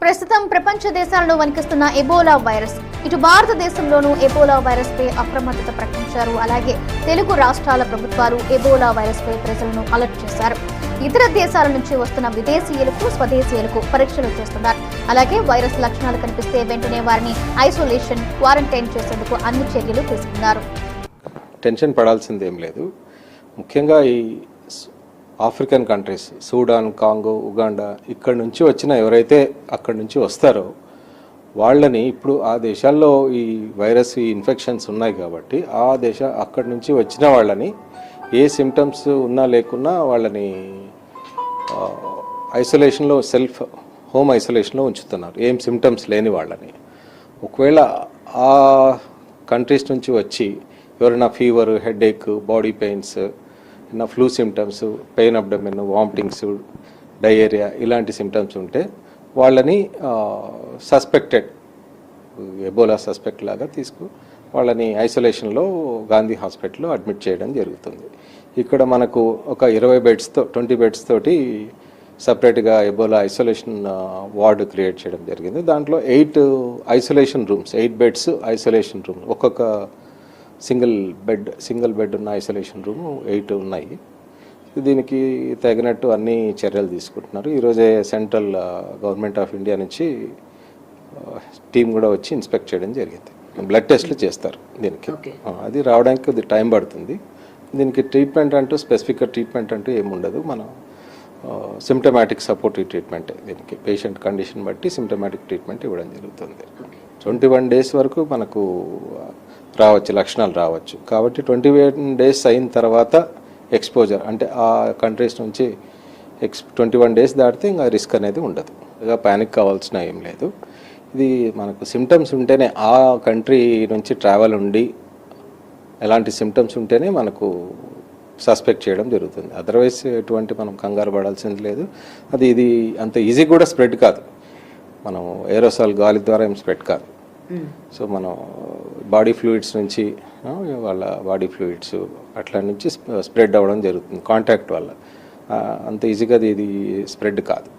ప్రస్తుతం ప్రపంచ దేశాలను వణికిస్తున్న ఎబోలా వైరస్ ఇటు భారతదేశంలోనూ ఎబోలా వైరస్ పై అప్రమత్తత ప్రకటించారు. అలాగే తెలుగు రాష్ట్రాల ప్రభుత్వాలు ఎబోలా వైరస్ పై ప్రజలను అలర్ట్ చేశారు. ఇతర దేశాల నుంచి వస్తున్న విదేశీయులకు స్వదేశీయులకు పరీక్షలు చేస్తున్నారు. అలాగే వైరస్ లక్షణాలు కనిపిస్తే వెంటనే వారిని ఐసోలేషన్, క్వారంటైన్ చేసేందుకు అన్ని చర్యలు తీసుకున్నారు. టెన్షన్ పడాల్సిందేం లేదు. ముఖ్యంగా ఈ African countries Sudan, Congo, Uganda ఇక్కడ నుంచి వచ్చిన ఎవరైతే అక్కడి నుంచి వస్తారో వాళ్ళని ఇప్పుడు ఆ దేశాల్లో ఈ వైరస్ ఈ ఇన్ఫెక్షన్స్ ఉన్నాయి కాబట్టి అక్కడి నుంచి వచ్చిన వాళ్ళని ఏ సిమ్టమ్స్ ఉన్నా లేకున్నా వాళ్ళని ఐసోలేషన్లో హోమ్ ఐసోలేషన్లో ఉంచుతున్నారు, ఏం సిమ్టమ్స్ లేని వాళ్ళని. ఒకవేళ ఆ కంట్రీస్ నుంచి వచ్చి ఎవరైనా fever, headache, body pains, flu symptoms, pain abdomen, vomitings, diarrhoea ఇలాంటి సిమ్టమ్స్ ఉంటే వాళ్ళని సస్పెక్టెడ్ ఎబోలా సస్పెక్ట్ లాగా వాళ్ళని ఐసోలేషన్లో గాంధీ హాస్పిటల్లో అడ్మిట్ చేయడం జరుగుతుంది. ఇక్కడ మనకు ఒక 20 బెడ్స్ తోటి సపరేట్గా ఎబోలా ఐసోలేషన్ వార్డు క్రియేట్ చేయడం జరిగింది. దాంట్లో 8 isolation rooms, 8 beds isolation room, ఒక్కొక్క సింగిల్ బెడ్ ఉన్న ఐసోలేషన్ రూమ్ 8 ఉన్నాయి. దీనికి తగినట్టు అన్ని చర్యలు తీసుకుంటున్నారు. ఈరోజే సెంట్రల్ గవర్నమెంట్ ఆఫ్ ఇండియా నుంచి టీం కూడా వచ్చి ఇన్స్పెక్ట్ చేయడం జరిగింది. బ్లడ్ టెస్ట్లు చేస్తారు దీనికి. అది రావడానికి కొద్ది టైం పడుతుంది. దీనికి స్పెసిఫిక్ ట్రీట్మెంట్ అంటూ ఏముండదు. మనం సిమ్టమాటిక్ సపోర్టివ్ ట్రీట్మెంట్, దీనికి పేషెంట్ కండిషన్ బట్టి సిమ్టమాటిక్ ట్రీట్మెంట్ ఇవ్వడం జరుగుతుంది. 21 days వరకు మనకు లక్షణాలు రావచ్చు. కాబట్టి 21 days అయిన తర్వాత ఎక్స్పోజర్ అంటే ఆ కంట్రీస్ నుంచి 21 days దాటితే ఇంకా రిస్క్ అనేది ఉండదు. ఇక ప్యానిక్ కావాల్సిన ఏం లేదు. ఇది మనకు సిమ్టమ్స్ ఉంటేనే, ఆ కంట్రీ నుంచి ట్రావెల్ ఉండి ఎలాంటి సిమ్టమ్స్ ఉంటేనే మనకు సస్పెక్ట్ చేయడం జరుగుతుంది. అదర్వైజ్ ఎటువంటి మనం కంగారు పడాల్సింది లేదు. ఇది అంత ఈజీ కూడా స్ప్రెడ్ కాదు. మనం ఏరోసాల్ గాలి ద్వారా ఏం స్ప్రెడ్ కాదు. సో మనం బాడీ ఫ్లూయిడ్స్ నుంచి, వాళ్ళ బాడీ ఫ్లూయిడ్స్ అట్లా నుంచి స్ప్రెడ్ అవ్వడం జరుగుతుంది కాంటాక్ట్ వల్ల. అంత ఈజీగా ఇది స్ప్రెడ్ కాదు.